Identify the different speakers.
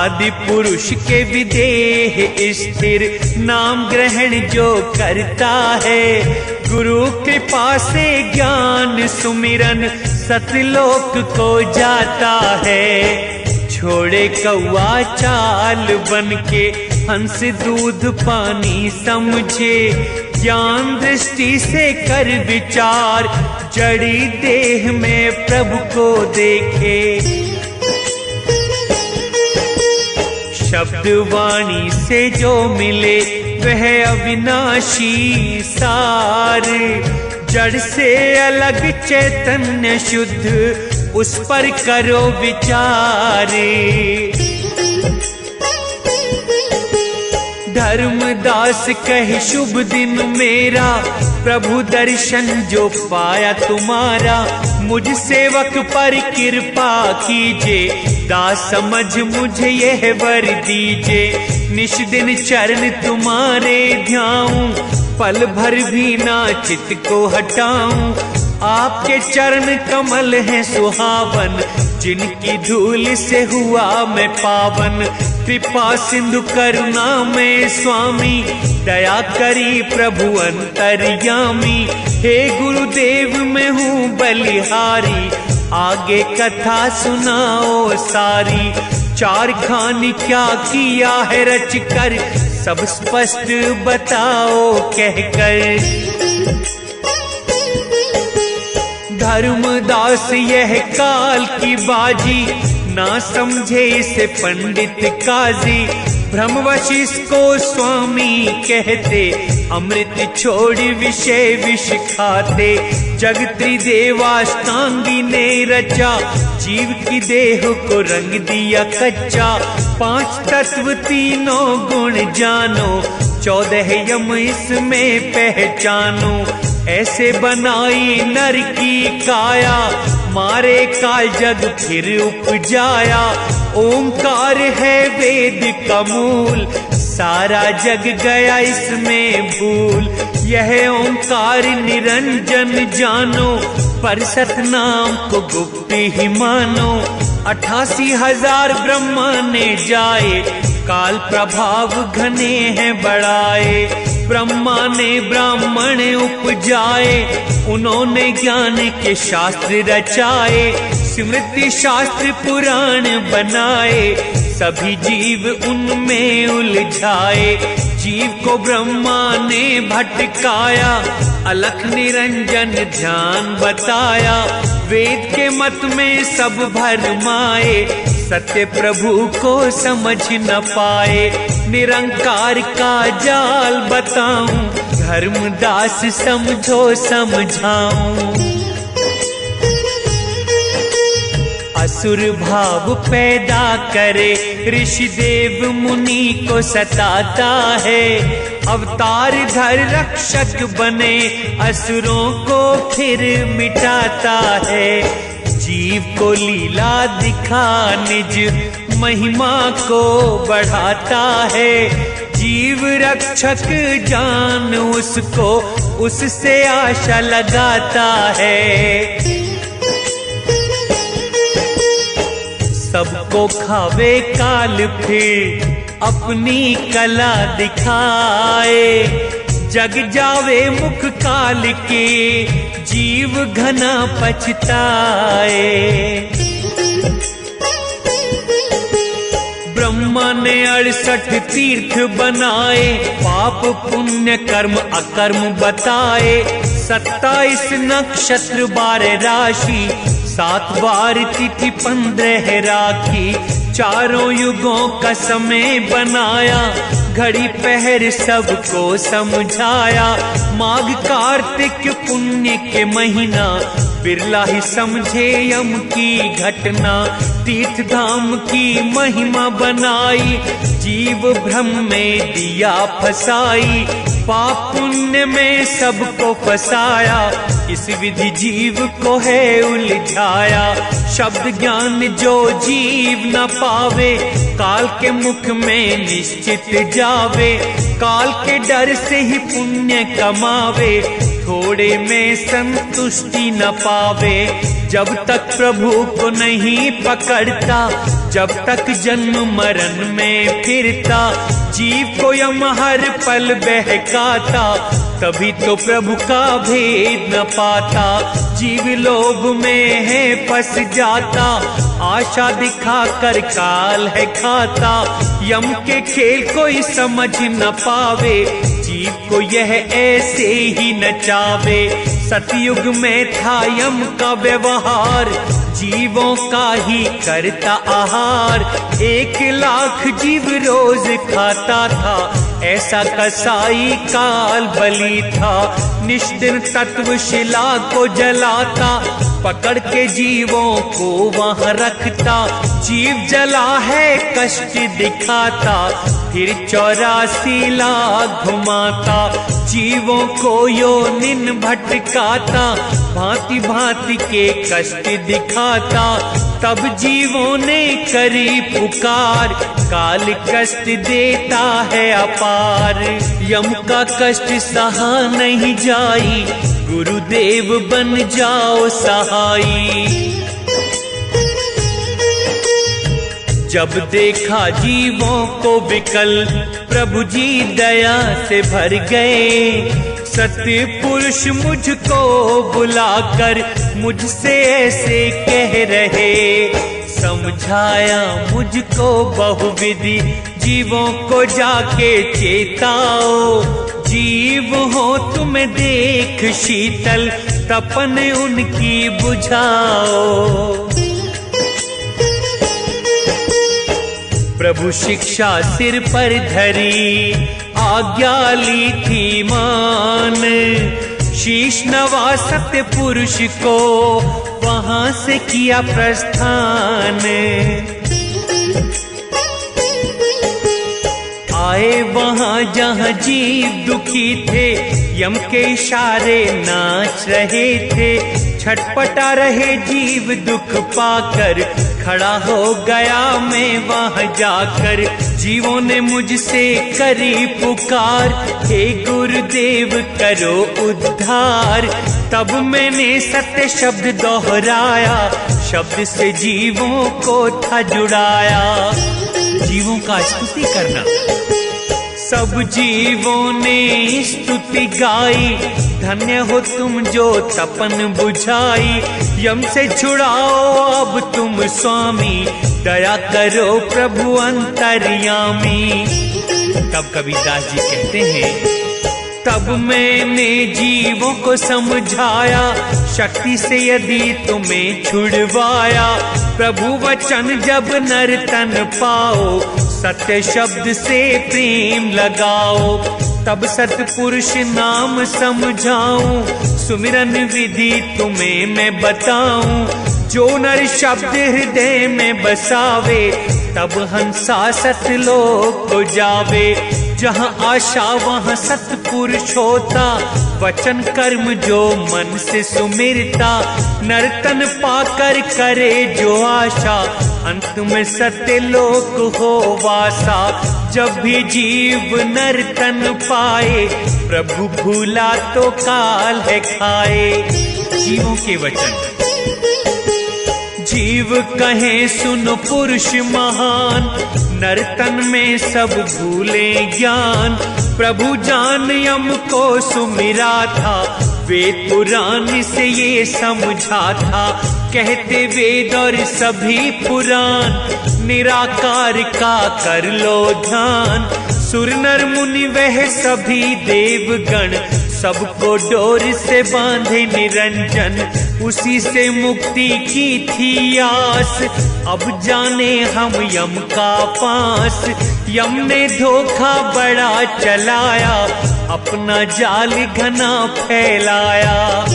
Speaker 1: आदि पुरुष के विदेह स्थिर नाम ग्रहण जो करता है, गुरु कृपा से ज्ञान सुमिरन सतलोक को जाता है। छोड़े कौआ चाल बन के हंस दूध पानी समझे, ज्ञान दृष्टि से कर विचार जड़ी देह में प्रभु को देखे। शब्द वाणी से जो मिले वह अविनाशी सार, जड़ से अलग चैतन्य शुद्ध उस पर करो विचार। धर्मदास कहे शुभ दिन मेरा, प्रभु दर्शन जो पाया तुम्हारा, मुझ सेवक पर कृपा कीजे, दास समझ मुझे यह वर दीजे। निश दिन चरण तुम्हारे ध्याऊं, पल भर भी ना चित को हटाऊं। आपके चरण कमल हैं सुहावन, जिनकी धूल से हुआ मैं पावन। कृपा सिंधु करुणा में स्वामी, दया करी प्रभु अंतर्यामी। हे गुरुदेव मैं हूँ बलिहारी, आगे कथा सुनाओ सारी। चार खानी क्या किया है रच कर, सब स्पष्ट बताओ कहकर। धर्मदास यह काल की बाजी, ना समझे इसे पंडित काजी। ब्रह्मवशिष्ठ को स्वामी कहते, अमृत छोड़ विषय विष खाते। जग त्रिदेवाष्टांगी ने रचा, जीव की देह को रंग दिया कच्चा। पांच तत्व तीनों गुण जानो, 14 यम इसमें पहचानो। ऐसे बनाई नर की काया, मारे काल जग फिर उपजाया। ओंकार है वेद का मूल, सारा जग गया इसमें भूल। यह ओंकार निरंजन जानो, पर सतनाम को गुप्त ही मानो। 88,000 ब्रह्मा ने जाए, काल प्रभाव घने हैं बढ़ाए। ब्रह्मा ने ब्राह्मण उपजाए, उन्होंने ज्ञान के शास्त्र रचाए। स्मृति शास्त्र पुराण बनाए, सभी जीव उनमें उलझाए। जीव को ब्रह्मा ने भटकाया, अलख निरंजन ध्यान बताया। वेद के मत में सब भरमाए, सत्य प्रभु को समझ न पाए। निरंकार का जाल बताऊं, धर्मदास समझो समझाऊं। असुर भाव पैदा करे, ऋषि देव मुनि को सताता है। अवतार धर रक्षक बने, असुरों को फिर मिटाता है। जीव को लीला दिखा निज महिमा को बढ़ाता है। जीव रक्षक जान उसको, उससे आशा लगाता है। सबको खावे काल फिर अपनी कला दिखाए। जग जावे मुख काल के, जीव घना पछताए। ब्रह्मा ने 68 तीर्थ बनाए, पाप पुण्य कर्म अकर्म बताए। 27 नक्षत्र 12 राशि, 7 बार तिथि 15 राखी। चारों युगों का समय बनाया, घड़ी पहर सबको समझाया। माघ कार्तिक पुण्य के महीना, बिरला ही समझे यम की घटना। तीर्थ धाम की महिमा बनाई, जीव भ्रम में दिया फसाई। पाप पुण्य में सबको फसाया, इस विधि जीव को है उलझाया। शब्द ज्ञान जो जीव न पावे, काल के मुख में निश्चित जावे। काल के डर से ही पुण्य कमावे, थोड़े में संतुष्टि न पावे। जब तक प्रभु को नहीं पकड़ता, जब तक जन्म मरण में फिरता, जीव को यम हर पल बहकाता, तभी तो प्रभु का भेद न पाता। जीव लोभ में है फंस जाता, आशा दिखा कर काल है खाता। यम के खेल कोई समझ न पावे, जीव को यह ऐसे ही नचावे। सतयुग में था यम का व्यवहार, जीवों का ही करता आहार। 1,00,000 जीव रोज खाता था, ऐसा कसाई काल बलि था। निष्दिन तत्व शिला को जलाता, पकड़ के जीवों को वहां रखता। जीव जला है कष्ट दिखाता, फिर 84 लाख घुमाता। जीवों को योनिन भटकाता, भांति भांति के कष्ट दिखाता। तब जीवों ने करी पुकार, काल कष्ट देता है अपार। यम का कष्ट सहा नहीं जाई, गुरुदेव बन जाओ सहाई। जब देखा जीवों को विकल, प्रभु जी दया से भर गए। सत्य पुरुष मुझको बुलाकर मुझसे ऐसे कह रहे, समझाया मुझको बहुविधि, जीवों को जाके चेताओ। जीव हो तुम देख शीतल, तपन उनकी बुझाओ। प्रभु शिक्षा सिर पर धरी, आज्ञा ली थी मान। शीश नवा सत्य पुरुष को वहां से किया प्रस्थान। आए वहां जहां जीव दुखी थे, यम के इशारे नाच रहे थे। छटपटा रहे जीव दुख पाकर, खड़ा हो गया मैं वहां जाकर। जीवों ने मुझसे करी पुकार, हे गुरुदेव करो उद्धार। तब मैंने सत्य शब्द दोहराया, शब्द से जीवों को था जुड़ाया। जीवों का स्तुति करना, सब जीवों ने स्तुति गाई। धन्य हो तुम जो तपन बुझाई, यम से छुड़ाओ अब तुम स्वामी। दया करो प्रभु अंतर्यामी। तब कबीरदास जी कहते हैं, तब मैंने जीवों को समझाया, शक्ति से यदि तुम्हें छुड़वाया। प्रभु वचन जब नर तन पाओ, सत्य शब्द से प्रेम लगाओ। तब सतपुरुष नाम समझाऊं, सुमिरन विधि तुम्हें मैं बताऊं। जो नर शब्द हृदय में बसावे, तब हंसा सतलोक को जावे। जहाँ आशा वहाँ सतपुरुष होता, वचन कर्म जो मन से सुमिरता। नर्तन पाकर करे जो आशा, अंत में सत्य लोक हो वासा। जब भी जीव नर्तन पाए, प्रभु भूला तो काल है खाए। जीवों के वचन जीव कहे सुनो पुरुष महान, नर्तन में सब भूले ज्ञान। प्रभु जान यम को सुमिरा था, वेद पुराण से ये समझा था। कहते वेद और सभी पुराण, निराकार का कर लो ध्यान। सुर नर मुनि वह सभी देवगण, सबको डोर से बांधे निरंजन। उसी से मुक्ति की थी आस, अब जाने हम यम का पास। यम ने धोखा बड़ा चलाया, अपना जाल घना फैलाया।